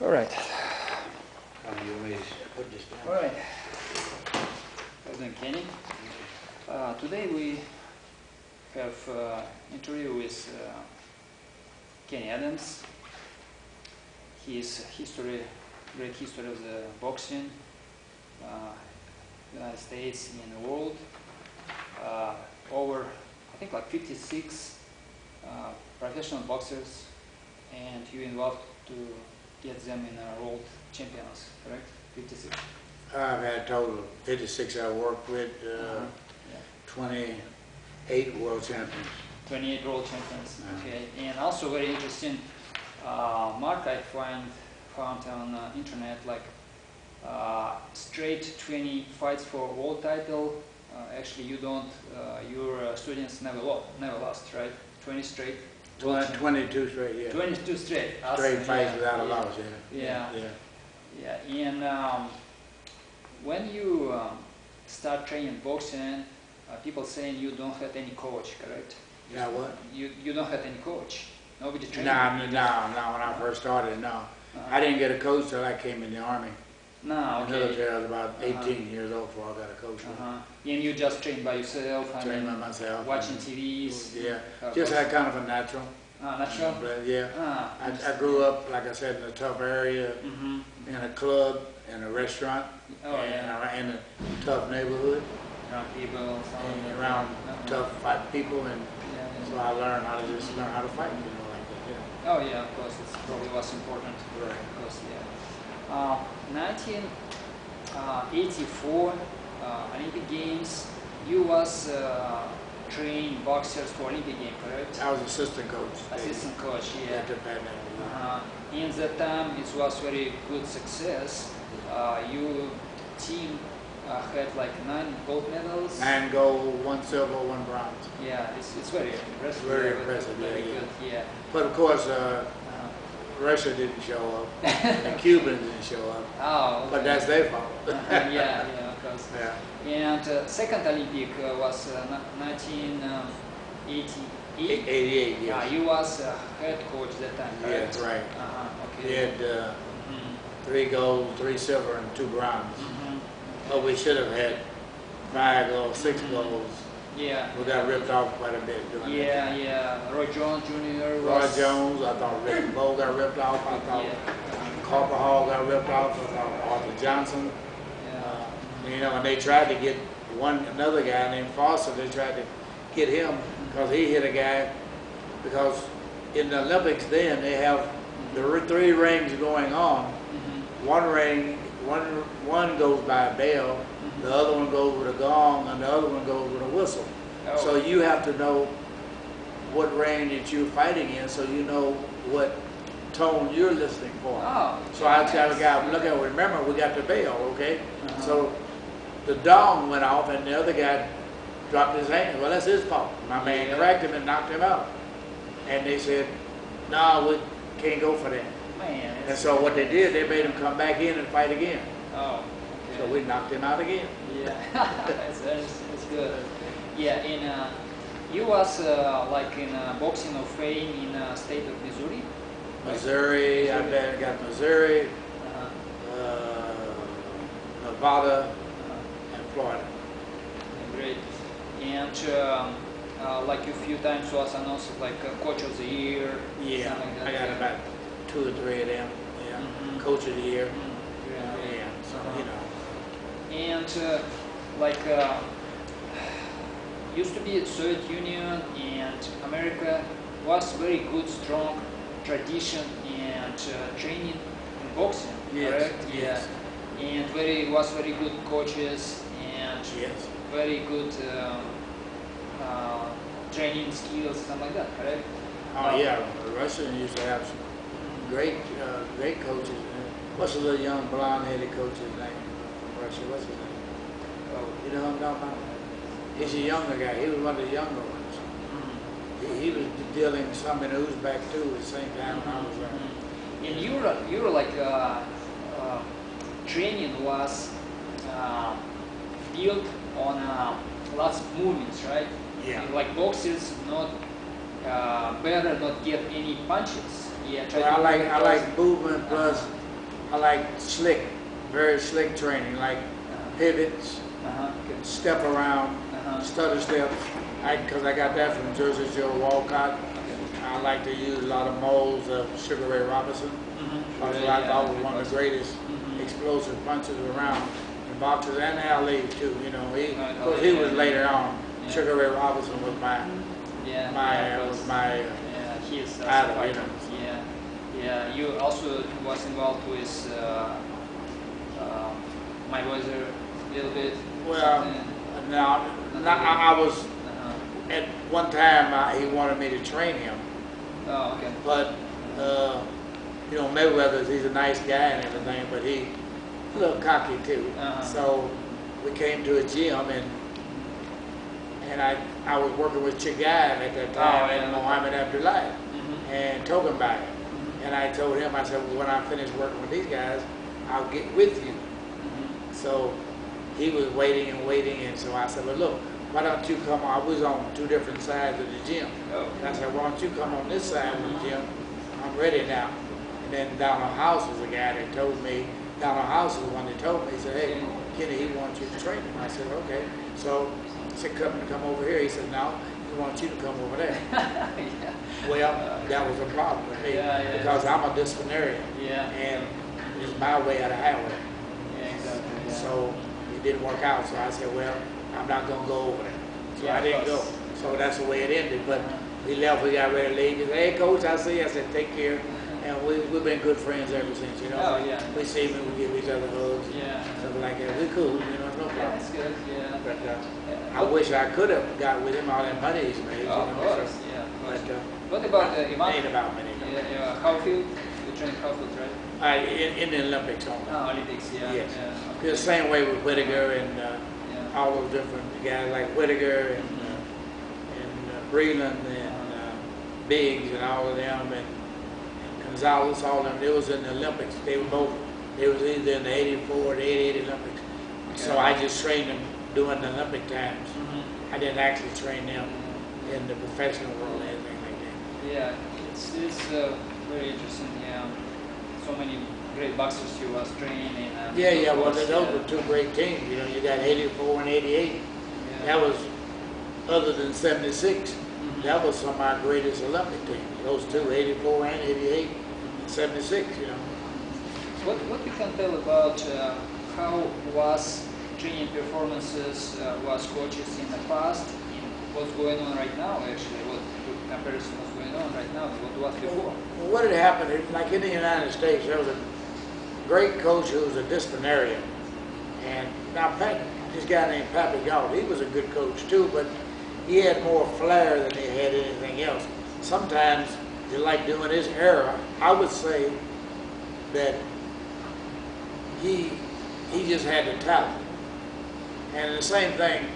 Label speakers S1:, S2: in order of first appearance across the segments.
S1: All right.
S2: You want me to put this down?
S1: All right. Well done, Kenny. Today we have interview with Kenny Adams. His history, great history of the boxing, United States and the world. Over, I think, like 56 professional boxers, and you involved to get them in world champions, correct? 56.
S2: I've had a total of 56 I worked with, 28 world champions.
S1: 28 world champions, okay. And also very interesting, Mark, I found on internet, like straight 20 fights for world title. Actually, you don't, your students never lost, right? 20 straight.
S2: 22 straight, yeah.
S1: 22 straight.
S2: Straight
S1: Awesome.
S2: fights without a loss,
S1: Yeah.
S2: yeah.
S1: And when you start training boxing, people saying you don't have any coach, correct?
S2: Yeah, what?
S1: You don't have any coach. Nobody trained
S2: No,
S1: you.
S2: when I first started, no. I didn't get a coach till I came in the Army.
S1: No,
S2: In the
S1: okay.
S2: military, I was about 18 years old before I got a coach.
S1: And you just train by yourself?
S2: Trained by myself.
S1: Watching TVs?
S2: Yeah, just had kind of a natural.
S1: Natural?
S2: But yeah, I grew up, like I said, in a tough area, in a club, in a restaurant, in a tough neighborhood, around tough fight people, and so I learned how to just learn how to fight, like that.
S1: Oh yeah, of course, it's probably was important.
S2: Right.
S1: Of course, 1984 Olympic Games, you was trained boxers for Olympic Games, correct?
S2: I was assistant coach.
S1: Assistant coach, yeah.
S2: At the pandemic.
S1: In that time, it was very good success. Your team had like 9 gold medals.
S2: 9 gold, 1 silver, 1 bronze.
S1: Yeah, it's very impressive.
S2: Very impressive,
S1: very good, yeah.
S2: But of course, Russia didn't show up, and Cubans didn't show up.
S1: Oh, okay.
S2: But that's their fault.
S1: Yeah, of course.
S2: Yeah.
S1: And second Olympic was 1988.
S2: 88, yes.
S1: You was head coach that time, correct?
S2: Yes, right.
S1: Okay.
S2: We had 3 gold, 3 silver, and 2 bronze. But we should have had 5 gold, 6 golds.
S1: Yeah.
S2: We got ripped off quite a bit doing that.
S1: Yeah. Roy Jones Jr.
S2: Roy Jones, I thought Rick Bowe got ripped off. I thought Carper Hall got ripped off. I thought Arthur Johnson. And they tried to get another guy named Foster. They tried to get him because he hit a guy. Because in the Olympics then they have the 3 rings going on. One ring, one goes by a bell. The other one goes with a gong, and the other one goes with a whistle. So you have to know what ring that you're fighting in, so you know what tone you're listening for. So I tell the guy, look at, remember we got the bell, okay? So the gong went off, and the other guy dropped his hand. Well, that's his fault. My man cracked him and knocked him out. And they said, no, we can't go for that. And so what they did, they made him come back in and fight again. So we knocked him out again.
S1: Yeah, that's good. Yeah, and you was like in boxing of fame in state of Missouri?
S2: Missouri, I got Missouri, Nevada, and Florida.
S1: Great. And like a few times was announced like Coach of the Year.
S2: Yeah,
S1: like
S2: I got about 2 or 3 of them. Yeah, Coach of the Year. Yeah, so you know.
S1: And like used to be Soviet Union and America was very good, strong tradition and training in boxing, correct?
S2: Yes.
S1: Yeah. And was very good coaches and very good training skills, something like that, correct?
S2: Oh yeah, Russia used to have some great coaches. What's the little young blonde-headed coach's name from Russia? What's his name? You know who I'm talking about? He's a younger guy. He was one of the younger ones. He was dealing some in Uzbek too at the same time when I was there.
S1: And you were like training was built on lots of movements, right?
S2: Yeah.
S1: And like boxers not better not get any punches. Yeah.
S2: Well, I like movement plus I like slick, very slick training, like pivots,
S1: Okay.
S2: step around, stutter steps. Because I got that from Jersey Joe Walcott.
S1: Okay.
S2: I like to use a lot of molds of Sugar Ray Robinson. Because I thought was one of the greatest explosive punches around in boxers, and Ali too. You know, he was later on.
S1: Yeah.
S2: Sugar Ray Robinson was my
S1: he's
S2: idol. You know.
S1: Yeah. You also was involved with Mayweather a little bit.
S2: Well, now I was at one time he wanted me to train him.
S1: Oh, okay.
S2: But you know, Mayweather, he's a nice guy and everything, but he's a little cocky too. So we came to a gym, and I was working with Chigai at that time, and Mohammed Abdullahi, and Togenbauer. And I told him, I said, well, when I finish working with these guys, I'll get with you. So he was waiting, and so I said, well, look, why don't you come on? I was on two different sides of the gym. And I said, why don't you come on this side of the gym? I'm ready now. And then Donald House was the guy that told me, Donald House was the one that told me, he said, hey, Kenny, he wants you to train him. I said, okay. So I said, come over here. He said, no, he wants you to come over there. Well, that was a problem with me because I'm a disciplinarian. And it's my way or the highway.
S1: Exactly.
S2: So it didn't work out. So I said, well, I'm not going to go over there. So I didn't go. So that's the way it ended. But we left, we got ready to leave. He said, hey, coach, I see you. I said, take care. And we've been good friends ever since, you know. We see me, we give each other hugs, something like that. We cool, you know, no problem.
S1: That's good,
S2: But I wish I could have got with him all that money he's made, you know.
S1: Of course,
S2: But
S1: what about Iman?
S2: ain't about money.
S1: Howfield? You train Howfield, right?
S2: In the Olympics only.
S1: Oh, Olympics,
S2: Yes. The same way with Whittaker and all those different guys like Whittaker and Breland and Biggs and all of them and Gonzalez, all of them. They was in the Olympics. They was either in the 84 or the 88 Olympics. So I just trained them during the Olympic times. I didn't actually train them in the professional world or anything like that.
S1: Yeah, it's very interesting. So many great boxers you was training.
S2: Well, those were two great teams. You know, you got 84 and 88. That was, other than 76, that was some of our greatest Olympic teams. Those two, 84 and 88, and 76, you know.
S1: What you can tell about how was training performances, was coaches in the past, and what's going on right now actually, what comparison was going on right now, what was before?
S2: Well, what had happened, like in the United States, there was a great coach who was a disciplinarian. And now this guy named Pacquiao, he was a good coach too, but he had more flair than he had anything else. Sometimes, like during his era, I would say that he just had the talent. And the same thing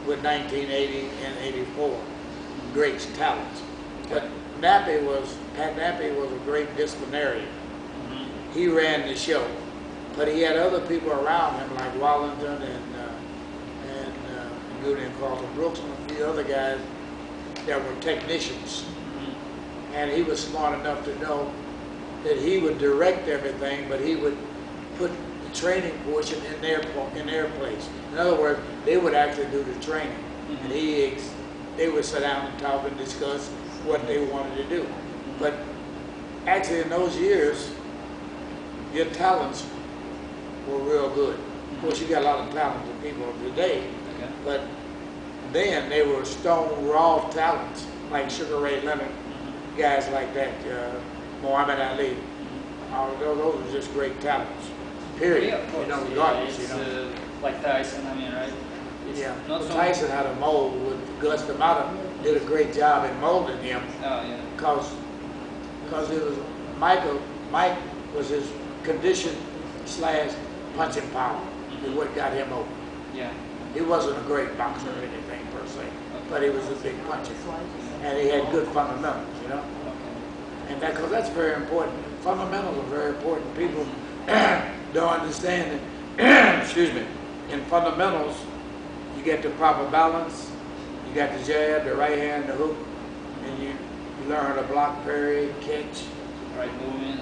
S2: with 1980 and 84, great talents. But Pat Nappy was a great disciplinarian. He ran the show, but he had other people around him like Wallington and Julian Carlton Brooks and a few other guys that were technicians. And he was smart enough to know that he would direct everything, but he would put the training portion in their place. In other words, they would actually do the training, and they would sit down and talk and discuss what they wanted to do. But actually, in those years, your talents were real good. Of course, you got a lot of talented people today, but then they were stone raw talents, like Sugar Ray Leonard, guys like that, Muhammad Ali. All those were just great talents. Period. You know, regardless, you know.
S1: Like Tyson, I mean, right?
S2: Tyson had a mold with Gus D'Amato. Did a great job in molding him. Because it was Mike was his condition / punching power is what got him over. He wasn't a great boxer or anything per se, but he was a big puncher, and he had good fundamentals, you know. And because that's very important. Fundamentals are very important. People don't understand it. Excuse me. In fundamentals, you get the proper balance. You got the jab, the right hand, the hook, and you learn how to block, parry, catch,
S1: right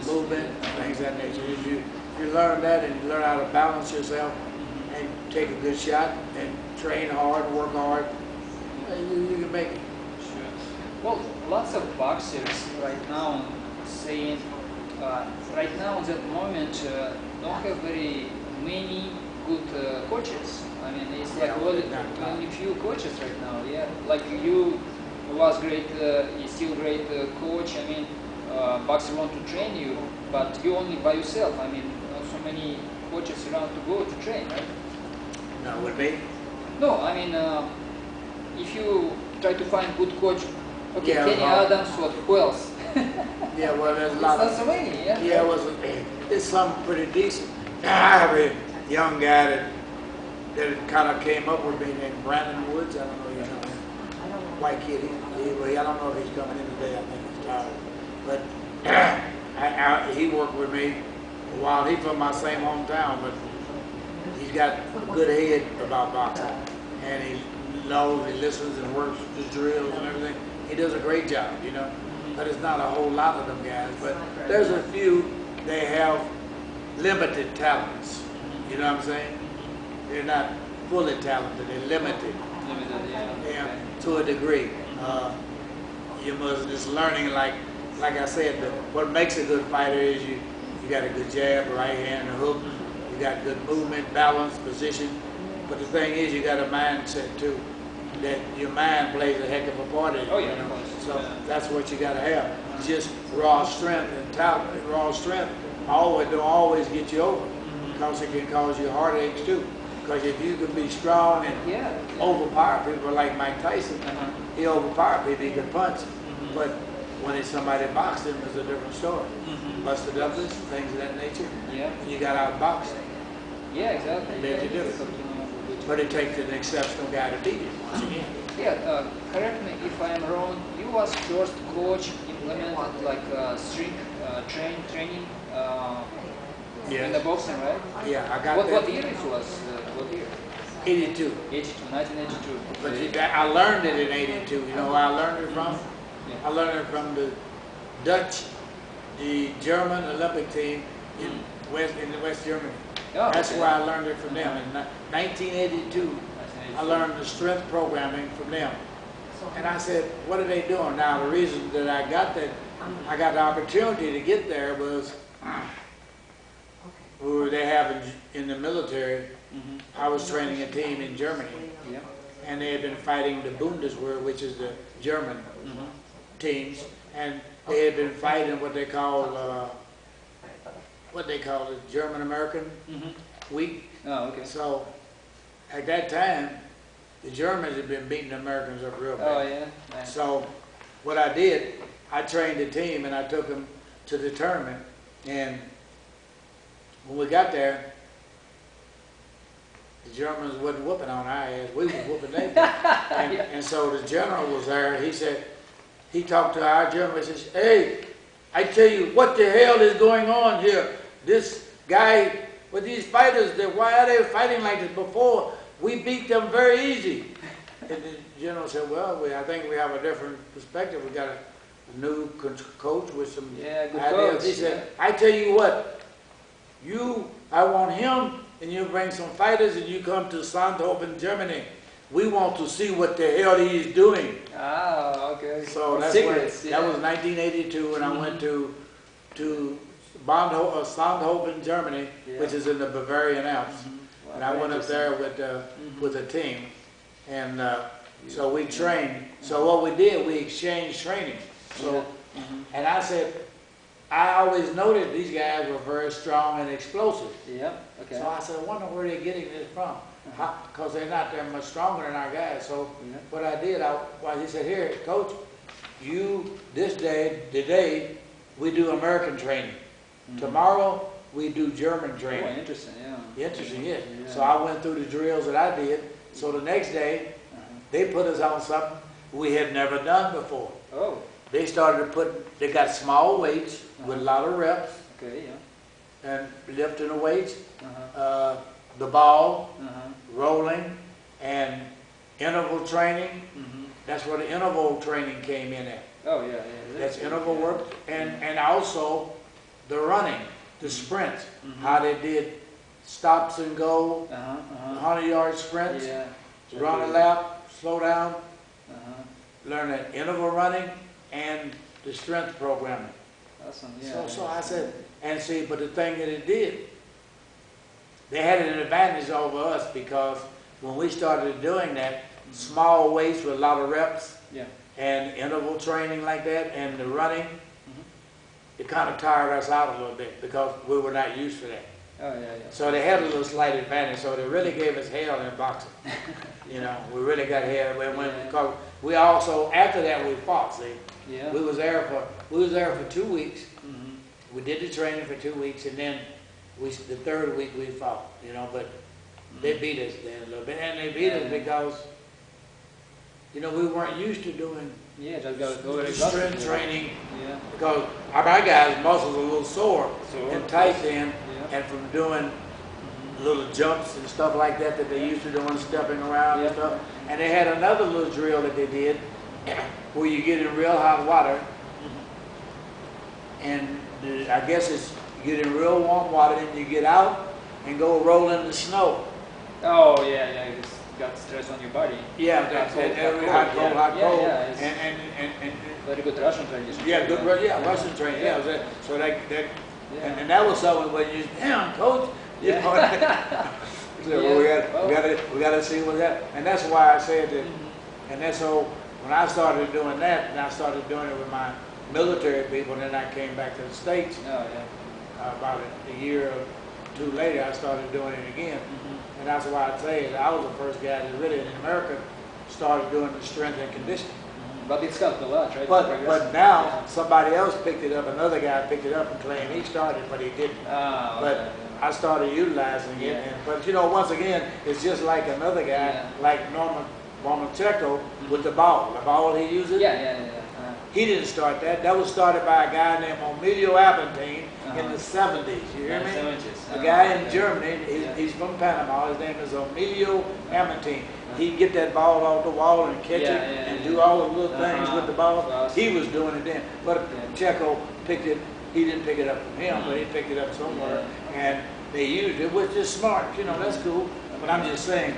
S1: movement,
S2: things of that nature. if you learn that and you learn how to balance yourself and take a good shot and train hard, work hard, you can make it.
S1: Sure. Well, lots of boxers right now saying, right now at that moment, don't have very many good coaches. I mean, it's like only few coaches right now. Yeah, like you was great, is still great coach. I mean, boxers want to train you, but you only by yourself. I mean, not so many coaches around to go to train, right?
S2: No, with me?
S1: No, I mean, if you try to find good coach, okay,
S2: Yeah,
S1: Kenny Adams, what? Who else?
S2: Yeah, well, there's a
S1: It's
S2: lot
S1: not
S2: of.
S1: so many. Yeah.
S2: Yeah, it's something pretty decent. I have a young guy that kind of came up with me named Brandon Woods. I don't know if you know him. White kid. I don't know if he's coming in today. I think he's tired. But he worked with me a while. He's from my same hometown, but he's got a good head about boxing. And he knows, he listens and works the drills and everything. He does a great job, you know. But it's not a whole lot of them guys. But there's a few, they have limited talents. You know what I'm saying? They're not fully talented, they're limited.
S1: Limited, yeah.
S2: Yeah,
S1: Okay.
S2: to a degree. You must just learning, like I said, what makes a good fighter is you got a good jab, right hand, a hook, you got good movement, balance, position. But the thing is, you got a mindset too. That your mind plays a heck of a part in it.
S1: Oh yeah,
S2: you know?
S1: of course.
S2: So
S1: Yeah.
S2: that's what you got to have. Just raw strength and talent. Raw strength don't always get you over, because it can cause you heartaches too. Because if you can be strong and
S1: Yeah.
S2: overpower people like Mike Tyson, he overpowered people, he could punch. But when it's somebody boxing, it's a different story. Busted up, things of that nature.
S1: Yeah.
S2: You got outboxed.
S1: Yeah, exactly.
S2: There's a
S1: Yeah,
S2: difference.
S1: something good.
S2: But it takes an exceptional guy to beat it once again.
S1: Yeah, correct me if I'm wrong. You was first coach implemented like string training in the boxing, right?
S2: Yeah, I got
S1: What
S2: that.
S1: year it was? What year?
S2: 82.
S1: 1982.
S2: But I learned it in 82. You know where I learned it from?
S1: Yeah.
S2: I learned it from the Dutch, the German Olympic team in West Germany.
S1: Oh,
S2: That's
S1: okay.
S2: where I learned it from them. In 1982, I learned the strength programming from them. And I said, what are they doing? Now, the reason that I got the opportunity to get there was who they have in the military. I was training a team in Germany,
S1: Yeah.
S2: and they had been fighting the Bundeswehr, which is the German teams, and they had been fighting what they call the German American week.
S1: Oh, okay.
S2: So at that time, the Germans had been beating the Americans up real bad.
S1: Oh, yeah. Nice.
S2: So what I did, I trained the team and I took them to the tournament. And when we got there, the Germans wasn't whooping on our ass. We was whooping their ass. And so the general was there. He said, he talked to our general. He says, hey, I tell you, what the hell is going on here? This guy with these fighters, why are they fighting like this? Before, we beat them very easy. And the general said, well, I think we have a different perspective. We got a new coach with some
S1: good
S2: ideas.
S1: coach.
S2: He said, I tell you what, I want him, and you bring some fighters, and you come to Sandhofen, Germany. We want to see what the hell he is doing.
S1: Ah, okay.
S2: So that's
S1: Secrets,
S2: that was 1982, and I went to Sandhofen, Germany, which is in the Bavarian Alps.
S1: Wow,
S2: And I went up there with a team, and so we trained. So what we did, we exchanged training. So, and I said, I always noted these guys were very strong and explosive.
S1: Yeah. Okay.
S2: So I said, I wonder where they're getting this from, because they're not that much stronger than our guys. So what I did, he said, here, coach, today we do American training. Tomorrow we do German training.
S1: Oh, interesting. Yeah.
S2: Interesting, yes. So I went through the drills that I did. So the next day, they put us on something we had never done before.
S1: Oh.
S2: They started they got small weights with a lot of reps,
S1: Okay. Yeah.
S2: and lifting the weights, the ball, rolling, and interval training. That's where the interval training came in at.
S1: Oh, yeah.
S2: That's interval work, and also the running. the sprints, how they did stops and go, 100-yard sprints, run a lap, slow down, learn that interval running, and the strength programming.
S1: Awesome. Yeah.
S2: So I said, and see, but the thing that it did, they had an advantage over us because when we started doing that, small weights with a lot of reps, and interval training like that, and the running, it kind of tired us out a little bit because we were not used to that.
S1: Oh, yeah.
S2: So they had a little slight advantage. So they really gave us hell in boxing. You know, we really got hell. Because we also, after that, we fought. See, we was there for 2 weeks. We did the training for 2 weeks, and then the third week we fought. You know, but they beat us then a little bit, and they beat us because, you know, we weren't used to doing strength training. Because our guys' muscles were a little sore and tight then, and from doing little jumps and stuff like that they used to doing, stepping around and stuff. And they had another little drill that they did where you get in real hot water, and I guess it's you get in real warm water, and you get out and go roll in the snow.
S1: Oh yeah, it's got stress on your body.
S2: Yeah, that's it. Hot cold. And
S1: very good Russian tradition.
S2: Yeah, good. Russian training. Yeah, so and that was something when you, damn, coach, you know. We got to see what that. And that's why I said that. And that's so when I started doing that, and I started doing it with my military people, and then I came back to the States. About a year or two later, I started doing it again. And that's why I tell you, I was the first guy that really in America started doing the strength and conditioning.
S1: But it's helped a lot, right?
S2: But now somebody else picked it up. Another guy picked it up and claimed he started, but he didn't. But I started utilizing it. But you know, once again, it's just like another guy, like Lomachenko with the ball. The ball he uses. He didn't start that. That was started by a guy named Emilio Abentine in the 70s. You hear me? A guy in Germany. He's from Panama. His name is Emilio Abentine. He'd get that ball off the wall and catch it and do all the little things with the ball. He was doing it then. But Checo picked it. He didn't pick it up from him, but he picked it up somewhere. And they used it, which is smart. You know, that's cool. But I'm just saying,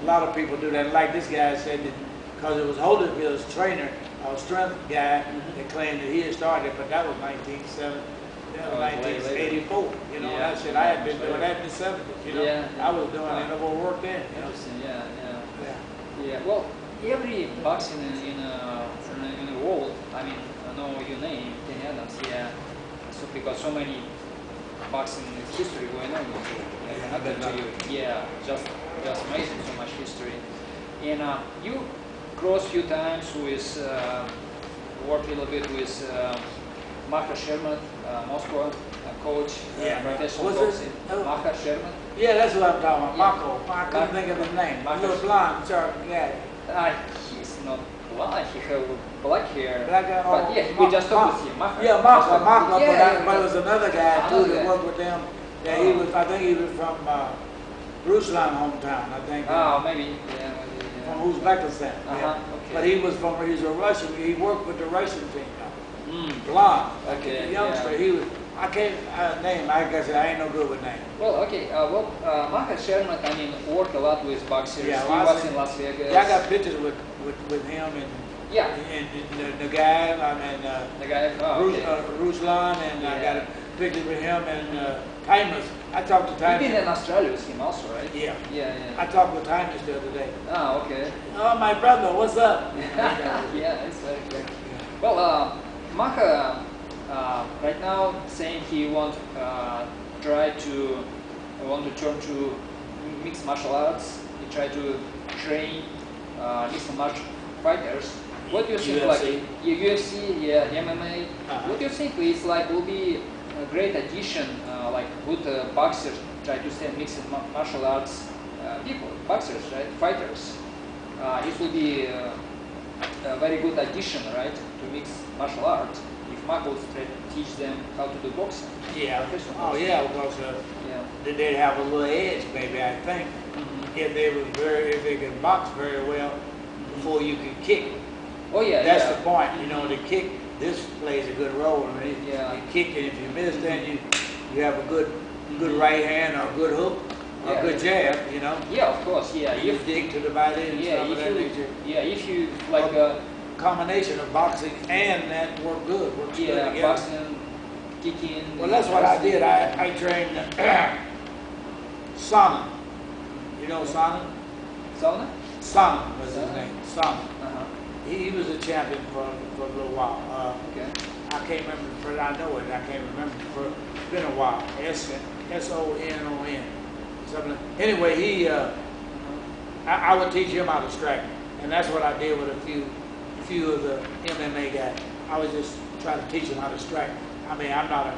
S2: a lot of people do that. Like this guy said that because it was Holyfield's trainer, a strength guy, that claimed that he had started, but that was 1984. You know, I said I had been doing that in the 70s. You know, I was doing interval work then. You know?
S1: Well, every boxing in the world, I mean, I know your name, Kenny Adams. So because so many boxing history going on with you. Just amazing, so much history. And you crossed a few times with, worked a little bit with Maha Sherman, Moscow coach, professional boxing. Maha Sherman.
S2: Yeah, that's what I'm talking about. I couldn't think of his name. He was blonde, sharp guy.
S1: He's not blonde. He have black hair.
S2: But
S1: we just talked with him. Maha.
S2: But there was another guy too that worked with them. Yeah, he was. I think he was from Ruslan hometown. I think.
S1: Maybe.
S2: From Uzbekistan. But he was from. He's a Russian. He worked with the Russian team. Blonde. The youngster. He was. I can't name. I guess I ain't no good with names.
S1: Well, Maha Sherman, I mean, worked a lot with boxers. He was in Las Vegas.
S2: Yeah, I got pictures with him and the guy. Ruslan, and I got a picture with him and Timus. I talked to Timus.
S1: You've been in Australia with him also, right?
S2: Yeah. I talked with Timus the other day.
S1: Okay.
S2: Oh, my brother, what's up?
S1: It's very good. Well, Maha. Right now, saying he want to turn to mixed martial arts. He try to train mixed martial fighters. What do you think?
S2: UFC?
S1: Like UFC, MMA. What do you think is like will be a great addition? Like good boxers try to stay mixed martial arts people, boxers, right? Fighters. This will be a very good addition, right, to mixed martial arts. Mark will teach them how to do boxing. Because they'd have a little edge, maybe, I think, if they could box very well before you could kick. That's the point. You know, the kick. This plays a good role. I mean, you kick, and if you miss, then you
S2: you have a good right hand or a good hook or a good jab, you know.
S1: Yeah, of course. Yeah,
S2: You dig to the body and stuff of that nature.
S1: Yeah, if you like.
S2: Combination of boxing and that works good together.
S1: Boxing, kicking.
S2: Well, that's what I did. I trained Sana. You know Sana?
S1: Sauna?
S2: Sana was his name. Sana.
S1: Uh-huh.
S2: He was a champion for a little while.
S1: Okay.
S2: I can't remember. I know it. I can't remember. It's been a while. Sonon. Something. Anyway, he. I would teach him how to strike, and that's what I did with a few of the MMA guys. I was just trying to teach them how to strike. I mean, I'm not a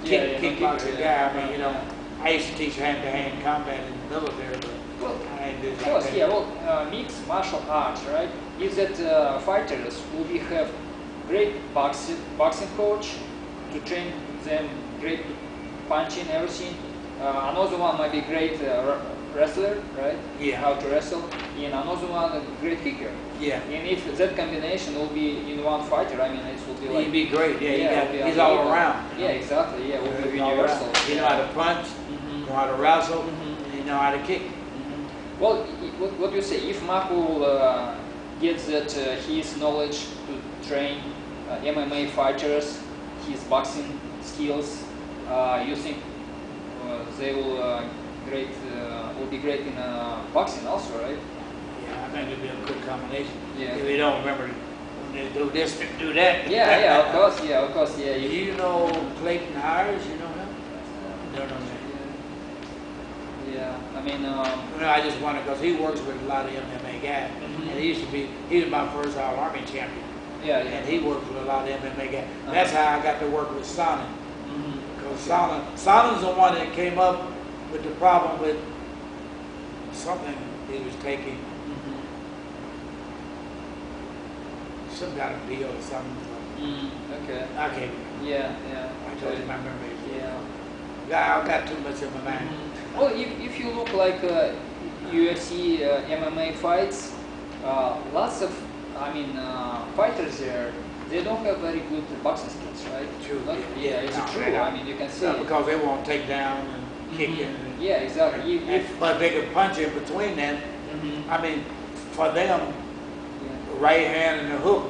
S2: kickboxing guy. I mean, you know, I used to teach hand-to-hand combat in the military, but I ain't did
S1: Of course,
S2: that.
S1: yeah. Well, mixed martial arts, right? Is that fighters will we have great boxing coach to train them, great punching, everything. Another one might be great wrestler, right?
S2: Yeah.
S1: How to wrestle. And another one a great kicker.
S2: Yeah.
S1: And if that combination will be in one fighter, I mean, it will be like.
S2: He'd be great. Yeah, he's
S1: all
S2: all around.
S1: Yeah, exactly. Yeah, will be
S2: All
S1: universal.
S2: around. You know how to punch, you know how to wrestle, and you know how to kick.
S1: Well, what do you say? If Makul gets that his knowledge to train MMA fighters, his boxing skills, you think they will be great in boxing also, right?
S2: Yeah, I think it'd be a good combination.
S1: Yeah.
S2: If we don't remember when they do this, they do that.
S1: Yeah, of course, yeah.
S2: You know Clayton Hires, you know him? No, no, no.
S1: Yeah, I mean.
S2: I just wonder because he works with a lot of MMA guys, and he was my first All-Army champion.
S1: Yeah.
S2: And he works with a lot of MMA guys. That's how I got to work with Sonnen. Because Sonnen's the one that came up with the problem with something he was taking. Some kind of pill or something.
S1: Okay.
S2: I can't remember.
S1: Yeah.
S2: I told you my memory.
S1: Yeah.
S2: I got too much in my mind.
S1: Well, if you look like UFC MMA fights, lots of, fighters there, they don't have very good boxing skills, right?
S2: True.
S1: It's true.
S2: Right.
S1: I mean, you can see it.
S2: Because they won't take down and kick it.
S1: Yeah, exactly.
S2: But they can punch in between them. I mean, for them, the right hand and the hook,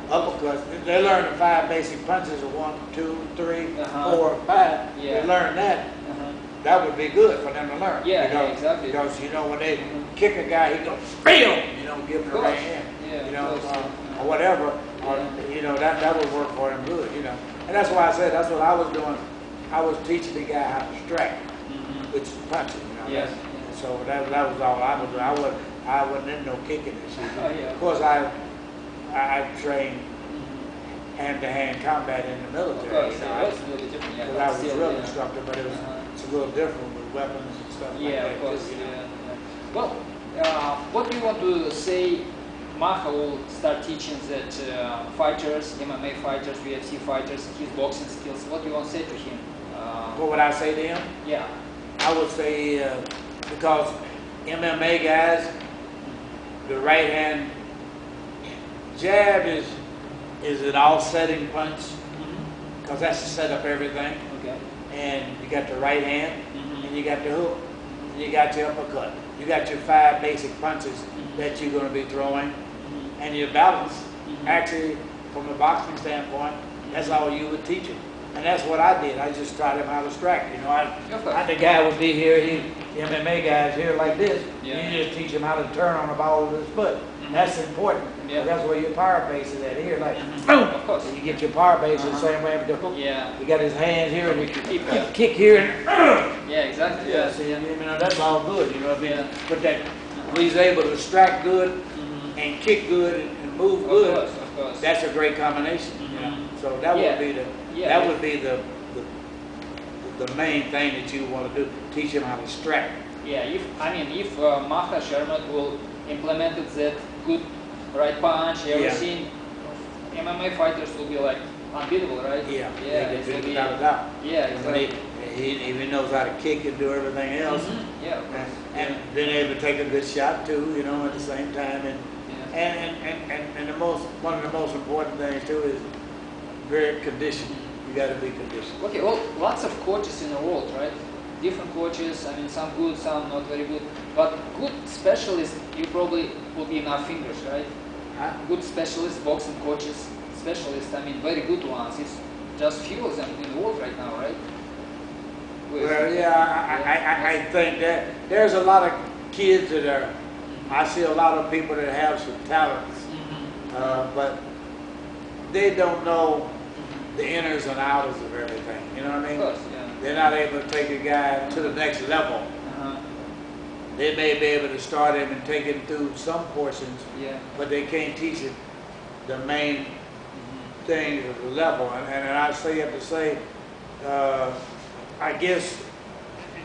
S2: uppercuts, they learn the 5 basic punches of 1, 2, 3, 4, 5. They learn that. That would be good for them to learn.
S1: Yeah, exactly.
S2: Because, you know, when they kick a guy, he goes, BAM! You know, give him the right hand.
S1: Yeah,
S2: you know, or whatever. Or, you know, that would work for him good, you know. And that's why I said that's what I was doing. I was teaching the guy how to strike, which is punching, you know.
S1: Yes.
S2: So that was all I was doing. I wasn't in no kicking and shit. Of course, I trained hand-to-hand combat in the military.
S1: Of course,
S2: I
S1: was a little bit different. Yeah,
S2: I was a drill instructor, but it's a little different with weapons and stuff like that.
S1: Of course.
S2: Too, you know?
S1: Well, what do you want to say? Maha will start teaching that fighters, MMA fighters, UFC fighters, his boxing skills. What do you want to say to him?
S2: What would I say to him?
S1: Yeah.
S2: I would say because MMA guys, the right hand jab is an offsetting punch because that's to set up everything.
S1: Okay.
S2: And you got the right hand, and you got the hook, and you got your uppercut. You got your 5 basic punches that you're going to be throwing, and your balance. Actually, from a boxing standpoint, that's all you would teach him. And that's what I did. I just taught him how to strike. You know, the guy would be here, the MMA guy's here like this.
S1: Yeah.
S2: You just teach him how to turn on the ball with his foot. That's important.
S1: Yeah.
S2: That's where your power base is at here. Like, boom!
S1: Of course.
S2: And you get your power base the same way with the hook.
S1: Yeah.
S2: You got his hands here, and you kick here. And,
S1: Yeah, exactly.
S2: yeah, see, you know, that's all good. You know what I mean? But that when he's able to strike good and kick good and move good,
S1: Of course.
S2: that's a great combination. You know? So that would be the main thing that you want to do. Teach him how to strike.
S1: Yeah, if Maha Sherman will implement that good right punch, everything, MMA fighters will be like unbeatable, right?
S2: Yeah,
S1: it will be,
S2: without a doubt.
S1: Yeah, exactly.
S2: He even knows how to kick and do everything else.
S1: Yeah, of course.
S2: And being able to take a good shot too, you know, at the same time. And one of the most important things too is very conditioned. You got to be conditioned.
S1: Okay, well, lots of coaches in the world, right? Different coaches, I mean, some good, some not very good. But good specialists, you probably will be in our fingers, right?
S2: Huh?
S1: Good specialists, boxing coaches, specialists, I mean, very good ones. It's just few of them in the world right now, right?
S2: Well, yeah, I think that there's a lot of kids that are, I see a lot of people that have some talents, but they don't know the inners and outers of everything, you know what I mean?
S1: Of course, yeah.
S2: They're not able to take a guy to the next level. They may be able to start him and take him through some portions, but they can't teach him the main things of the level. And I say, have to say, I guess,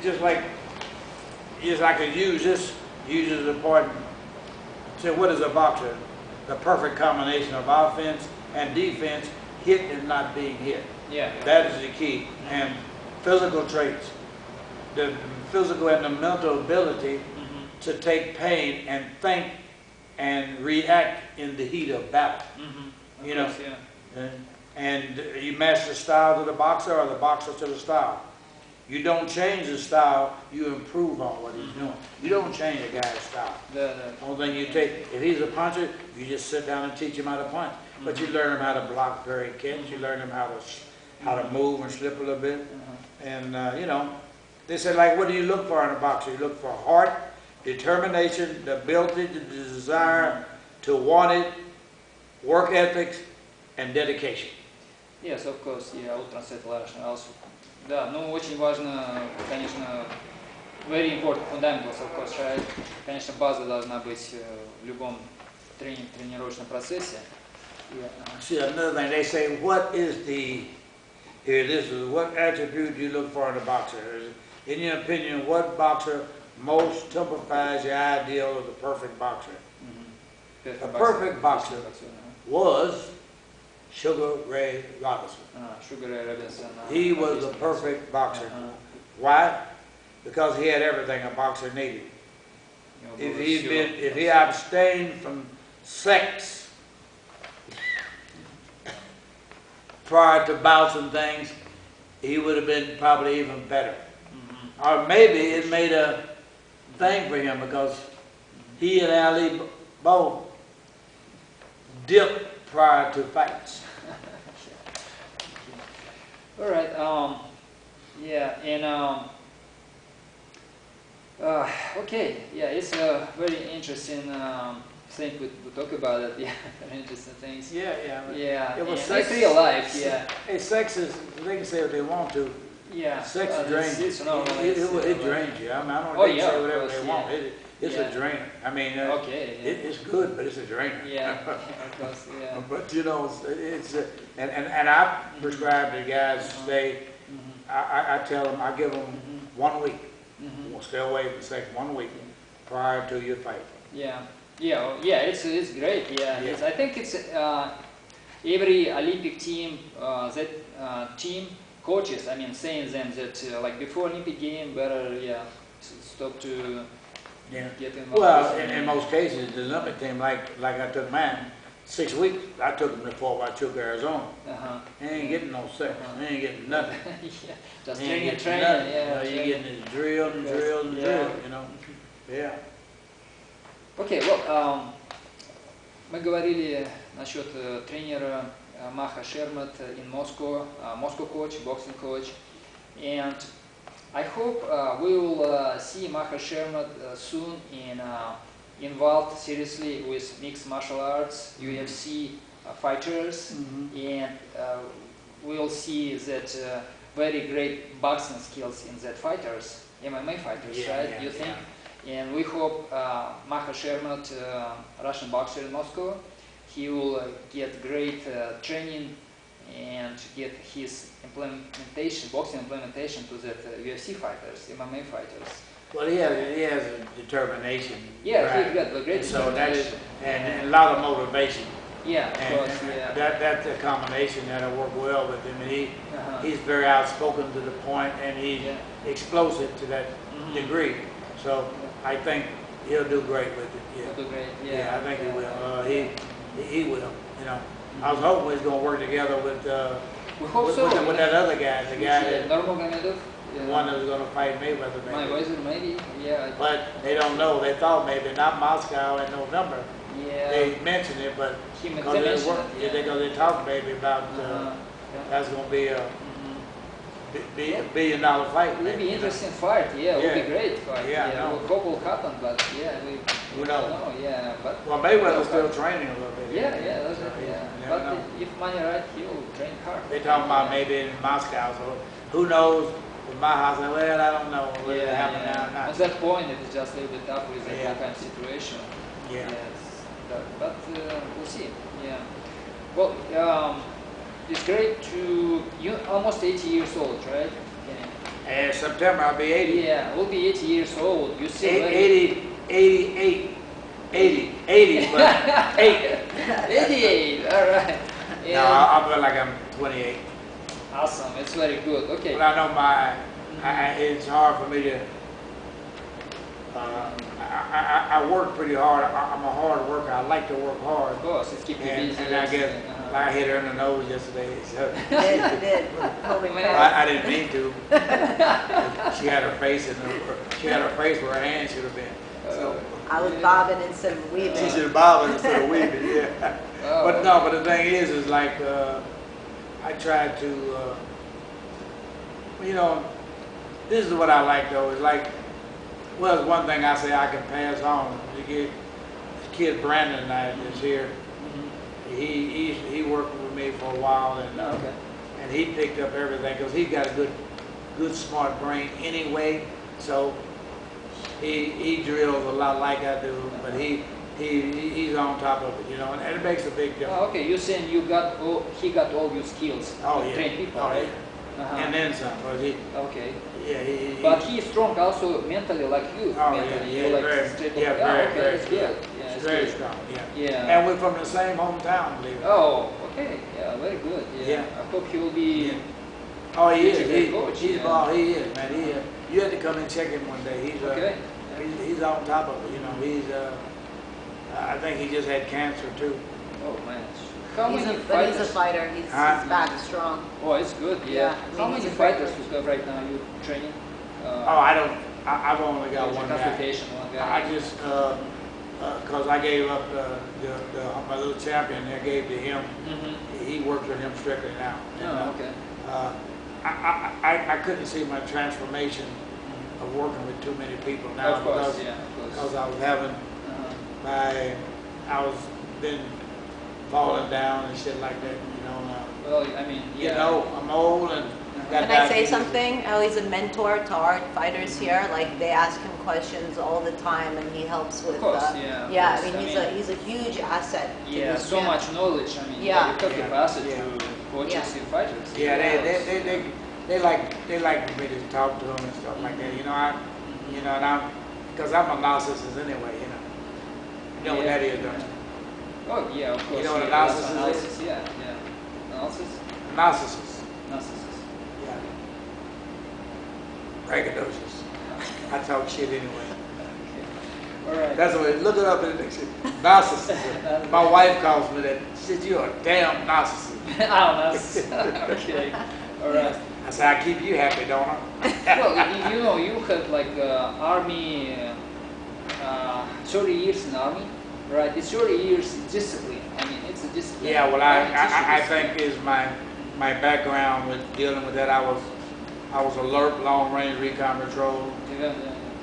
S2: just like I could use this as a part. So what is a boxer? The perfect combination of offense and defense, hit and not being hit.
S1: Yeah.
S2: That is the key. And physical traits, the physical and the mental ability to take pain and think and react in the heat of battle. You know, and you match the style to the boxer or the boxer to the style. You don't change the style, you improve on what he's doing. You don't change a guy's style. The only thing you take, if he's a puncher, you just sit down and teach him how to punch. But you learn him how to block, parry, catch. You learn him how to move and slip a little bit. And you know, they say, like, what do you look for in a boxer? You look for heart, determination, the ability, the desire to want it, work ethics, and dedication.
S1: Yes, of course, yeah, I will translate also. Да, ну очень важно, конечно, very important fundamentals, of course, right? Конечно, база должна быть в любом тренировочном процессе.
S2: See, another thing, they say, what is the, here, this is, what attribute do you look for in a boxer? In your opinion, what boxer most typifies the ideal of the perfect boxer? The perfect boxer was Sugar Ray Robinson.
S1: Sugar Ray Robinson.
S2: He was the perfect boxer. Why? Because he had everything a boxer needed. If he abstained from sex prior to bouts and things, he would have been probably even better. Or maybe it made a thing for him because he and Ali both dipped prior to fights.
S1: All right. Yeah. And okay. Yeah. It's a very interesting thing we talk about it. Yeah. Very interesting things.
S2: Yeah.
S1: Yeah.
S2: It was
S1: sex. It's real life. Yeah.
S2: Hey, sex is. They can say what they want to.
S1: Yeah.
S2: Sex drains. It drains you. I mean, I don't
S1: know
S2: they can say whatever they want. It's a drainer. I mean,
S1: okay,
S2: it's good, but it's a drainer.
S1: Yeah, of course, yeah.
S2: But you know, it's and I prescribe to guys stay. I tell them, I give them 1 week. Stay away from sex 1 week prior to your fight.
S1: Yeah. It's great. Yeah. I think it's every Olympic team team coaches. I mean, saying them that like before Olympic game, better stop to.
S2: Yeah.
S1: Get involved.
S2: Well, in most cases, the Olympic team, like I took mine, 6 weeks. I took them to Fort Huachuca, Arizona. They ain't getting no sex. They ain't getting nothing.
S1: Just
S2: training.
S1: Yeah.
S2: You're getting this drill and drill and drill. You know. Yeah.
S1: Okay, well, мы говорили насчет тренера Маха Шермат in Moscow, Moscow coach, boxing coach, and I hope we will see Maha Shermat soon involved seriously with mixed martial arts, UFC fighters, and we'll see that very great boxing skills in that fighters, MMA fighters, right? You think? And we hope Maha Shermat, Russian boxer in Moscow, he will get great training and get his implementation, boxing implementation to the UFC fighters, MMA fighters.
S2: Well, he has a determination.
S1: Yeah,
S2: right?
S1: he got the great
S2: so that is, and a lot of motivation.
S1: Yeah, of course,
S2: That's a combination that'll work well with him. And he's very outspoken to the point, and he's explosive to that degree. So I think he'll do great with it. Yeah.
S1: He'll do great.
S2: I think he will. He will. You know. I was hoping we was going to work together with
S1: We hope so.
S2: With that other guy, the guy that
S1: Nurmagomedov.
S2: the one that was going to fight Mayweather,
S1: Mayweather, maybe. Yeah.
S2: But they don't know. They thought maybe not Moscow in November.
S1: Yeah.
S2: They mentioned it, but because they talked maybe about that's going to be a $1 billion fight.
S1: It would be interesting fight. Yeah, it would be great fight.
S2: Yeah,
S1: we hope will happen, but we don't know. Yeah, but
S2: well, Mayweather's still training a little bit.
S1: Yeah, that's it. Yeah, but if money right, he'll train hard.
S2: They talking about maybe in Moscow, so who knows? With my house, well, I don't know whether it happened now or not.
S1: At that point, it is just a little bit tough with that kind of situation.
S2: Yeah.
S1: Yes, but we'll see. Yeah. Well, it's great to you. Almost 80 years old, right?
S2: And September I'll be 80.
S1: Yeah, we'll be 80 years old. You see,
S2: 80, but 8.
S1: 88. All right.
S2: No, I feel like I'm 28.
S1: Awesome. It's very good. Okay.
S2: But I know it's hard for me to. I work pretty hard. I'm a hard worker. I like to work hard.
S1: Of course, it's keeping you busy.
S2: And I guess I hit her in the nose yesterday. So
S3: You did.
S2: I didn't mean to. She had her face where her hand should have been. So
S3: I was bobbing instead of weaving.
S2: she should have bobbed instead of weaving. Yeah. But no. But the thing is like I try to. This is what I like though. It's like. Well, it's one thing I say I can pass on. The kid Brandon and I is here. He worked with me for a while, and he picked up everything because he's got a good smart brain anyway. So he drills a lot like I do, but he's on top of it, and it makes a big difference.
S1: Oh, okay, you're saying he got all your skills to train people, right?
S2: And then some.
S1: Okay.
S2: Yeah,
S1: but he's strong also mentally, like you.
S2: Oh,
S1: mentally.
S2: Very
S1: good. Yeah, it's
S2: very
S1: good.
S2: strong.
S1: Yeah.
S2: And we're from the same hometown, believe it.
S1: Oh, okay. Yeah, very good. Yeah. I hope he will be.
S2: Oh, he is.
S1: He's
S2: ball. He is, man. He is. You have to come and check him one day. He's on top of it. He's. I think he just had cancer too.
S1: Oh man.
S3: He's a fighter. He's back strong.
S1: Oh, it's good. Yeah. How many fighters you have right now? You training?
S2: I don't. I've only got one guy.
S1: One guy.
S2: I just because I gave up my little champion. I gave to him. He works with him strictly now.
S1: Oh, okay.
S2: I couldn't see my transformation of working with too many people now because I was having I was been falling down and shit like that,
S1: Well, I mean,
S2: I'm old and got
S3: Can I say something? How he's a mentor to our fighters here. Like they ask him questions all the time, and he helps with.
S1: Of course,
S3: I mean, he's a huge asset.
S1: Yeah, so much knowledge. I mean, you have capacity to coaches and fighters.
S2: Yeah, they like me to talk to them and stuff like that. And I'm because I'm a narcissist anyway. You know what that is, don't you?
S1: Oh yeah, of course.
S2: You know what analysis is?
S1: Yeah. Analysis?
S2: Narcissist.
S1: Yeah.
S2: Braggadocious. I talk shit anyway.
S1: Okay. All right.
S2: That's the way. Look it up in the dictionary. Narcissist. My wife calls me that. She said, "You're a damn narcissist."
S1: Oh, okay. All right.
S2: I said, "I keep you happy, don't I?"
S1: Well, you had like army, 30 years in army. Right, it's 30 years discipline. I mean, it's a discipline.
S2: Yeah, well, I think is my background with dealing with that. I was alert, long range recon patrol.
S1: Yeah.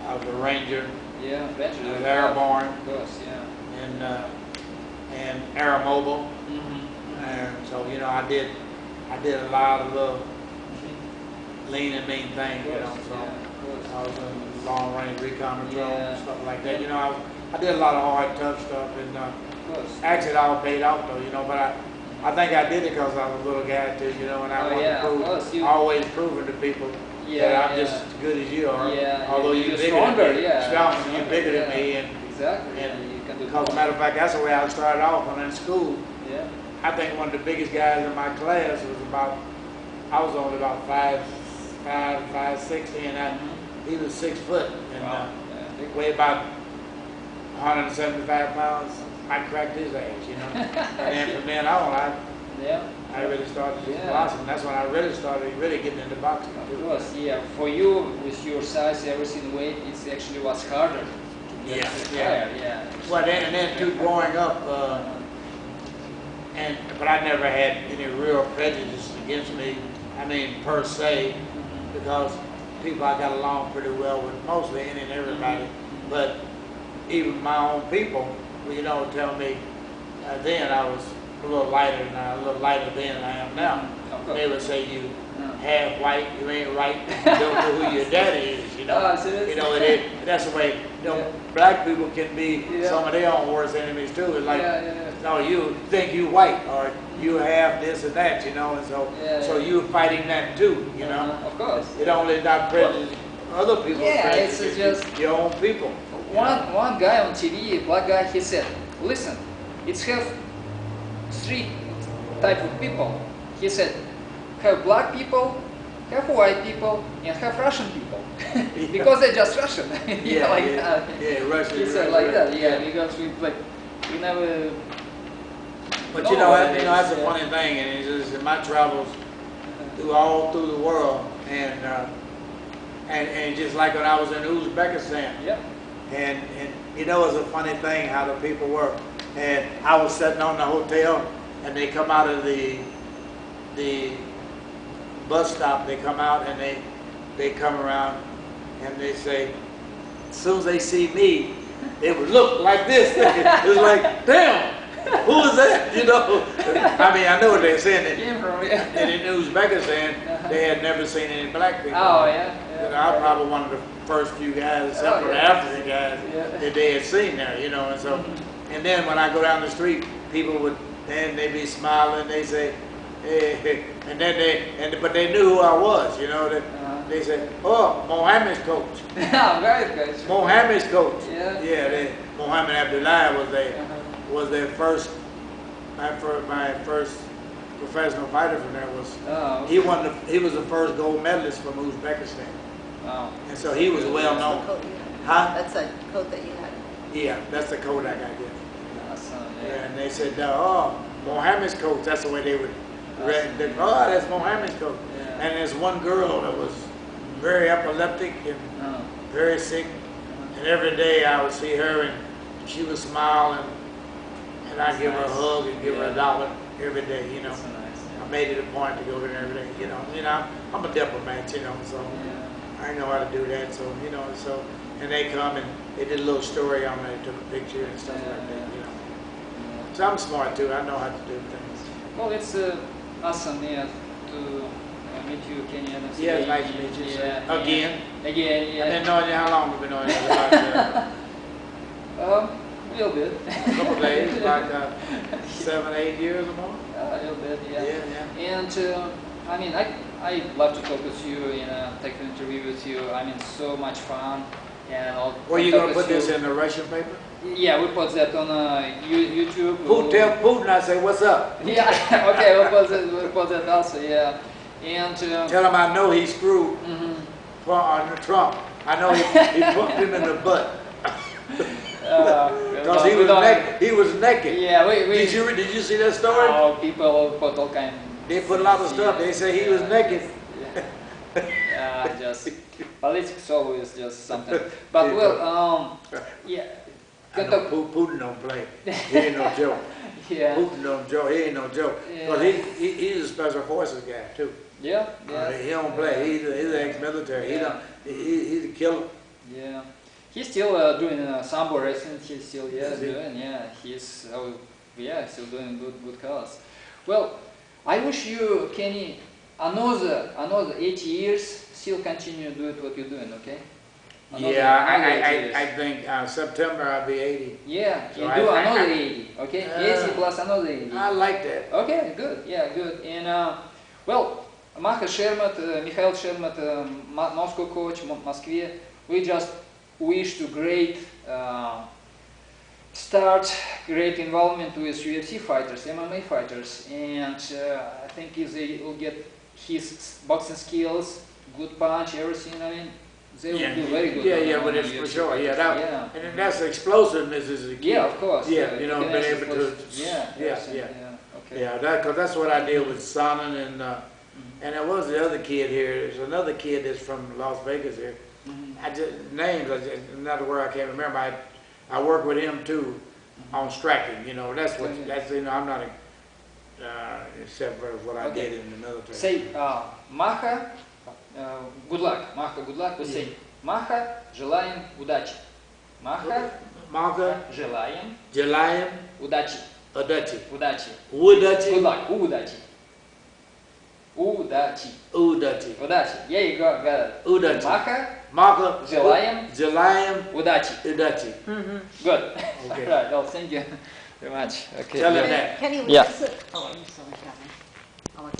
S2: I was a ranger.
S1: Yeah, ranger.
S2: I was airborne.
S1: Of course, yeah.
S2: And air mobile. And so I did a lot of little lean and mean things. So I was in long range recon patrol and stuff like that. I did a lot of hard, tough stuff, and actually it all paid off though, but I think I did it because I was a little guy too, and I wanted to prove, always proving to people that I'm just as good as you are, although you're bigger than me, stronger, you're bigger than me, and because matter of fact, that's the way I started off when in school.
S1: Yeah.
S2: I think one of the biggest guys in my class was I was only about 5'6", and he was 6 foot, and weighed about 175 pounds. I cracked his ass, and then from then on, I really started to
S1: Yeah.
S2: blossom. That's when I really started really getting into boxing.
S1: It was, yeah. For you, with your size, everything weight, it's actually was harder. To get
S2: Yeah,
S1: higher, yeah.
S2: Well, and then too, growing up, but I never had any real prejudice against me. I mean, per se, because people I got along pretty well with, mostly any and everybody. But even my own people, you know, tell me then I was a little lighter then than I am now. They would say you half white, you ain't right, you don't know who your daddy is, you know. You know, that's the way, you know, black people can be some of their own worst enemies too. It's like, no, you think you white, or you have this and that, you know, and so you're fighting that too, you know.
S1: Of course.
S2: It only not prejudice other people.
S1: Yeah, it's just
S2: your own people.
S1: One guy on TV, black guy, he said, listen, it's have three type of people. He said, have black people, have white people, and have Russian people. Because they're just Russian.
S2: Russian.
S1: He said like that, because we never.
S2: But you know, that's a funny thing, and it's just in my travels all through the world, and just like when I was in Uzbekistan.
S1: Yeah.
S2: And you know, it's a funny thing how the people work. And I was sitting on the hotel, and they come out of the bus stop. They come out and they come around, and they say, as soon as they see me, they would look like this. It was like, damn, who is that? You know. I mean, I know what they're saying. And in Uzbekistan, they had never seen any black people.
S1: Oh yeah.
S2: You know, I'm probably one of the first few guys, except for the African guys, that they had seen there, you know, and so, and then when I go down the street, people would, then they'd be smiling, they say, hey, and then but they knew who I was, you know, that they said, oh, Mohammed's coach.
S1: Very good.
S2: Mohammed's coach.
S1: Yeah.
S2: Mohammed Abdullah was their first, my first professional fighter from there was, he was the first gold medalist from Uzbekistan.
S1: Wow.
S2: And so he was well known.
S3: That's a coat that you had.
S2: Yeah, that's the coat I got given.
S1: Awesome.
S2: And they said, oh, Mohammed's coach. That's the way they would. Oh, that's Mohammed's coach.
S1: Yeah.
S2: And there's one girl that was very epileptic and very sick. And every day I would see her, and she would smile, and I'd give her a hug and give her $1 every day. You know, I made it a point to go there every day. You know, I'm a diplomat. You know, so. I know how to do that, so you know, and they come and they did a little story on it, took a picture and stuff like that, you know. So I'm smart too. I know how to do things.
S1: Well, it's awesome, to meet you, Kenny.
S2: Yeah, it's nice to meet you. Again.
S1: Again, yeah.
S2: I've been knowing you. How long have we been knowing you?
S1: A little bit.
S2: A couple days, like 7, 8 years or more.
S1: A little bit, yeah.
S2: Yeah.
S1: And I mean, I love to talk with you, take an interview with you. I mean, so much fun. And
S2: Were you going to put this in the Russian paper?
S1: Yeah, we put that on YouTube.
S2: Tell Putin I say, what's up?
S1: Yeah, okay, we'll put that also, yeah. And
S2: tell him I know he screwed Trump. I know he put him in the butt. Because he was naked.
S1: Yeah,
S2: Did you see that story?
S1: Oh, people put all kind.
S2: They put a lot of stuff. They say he was naked.
S1: Yeah, just politics always just something. But well, yeah.
S2: Putin don't play. He ain't no joke.
S1: Yeah.
S2: Putin don't joke. He ain't no joke. Because he's a special forces guy too.
S1: Yeah.
S2: He don't play. He's an ex-military. He's a killer.
S1: Yeah. He's still doing sambo wrestling. He's still doing. Yeah. He's still doing good cause. Well, I wish you, Kenny, another 80 years, still continue doing what you're doing, okay?
S2: I think September I'll be 80.
S1: Yeah,
S2: so
S1: you do another 80, okay? 80 plus another 80.
S2: I like that.
S1: Okay, good, yeah, good. And, well, Maha Shermat, Mikhail Shermat, Moscow coach, Moskvе, we just wish to great start, great involvement with UFC fighters, MMA fighters, and I think if they will get his boxing skills, good punch, everything, I mean, they will do very good.
S2: But it's for sure. And then that's explosiveness is the key.
S1: Yeah, of course.
S2: Yeah, being able to.
S1: Yeah. Okay. Okay.
S2: Yeah, because that's what I did with Sonnen and there was the other kid here. There's another kid that's from Las Vegas here. I just another word I can't remember. I work with him too on striking. You know, that's you know, I'm not except for what I did in the military.
S1: Say Маха, good luck. Маха, good luck. We say Маха, желаем удачи. Маха, желаем удачи.
S2: Удачи.
S1: Удачи.
S2: Удачи.
S1: Good luck. Удачи. Удачи.
S2: Удачи.
S1: Удачи. Yeah, you got it.
S2: Udачи.
S1: Маха, желаем удачи.
S2: Удачи.
S1: Good.
S2: Okay.
S1: All right. Well, thank you very much. Okay.
S2: Tell him that.
S3: Kenny,
S1: Yeah.
S3: listen. Oh, I'm sorry, Kevin.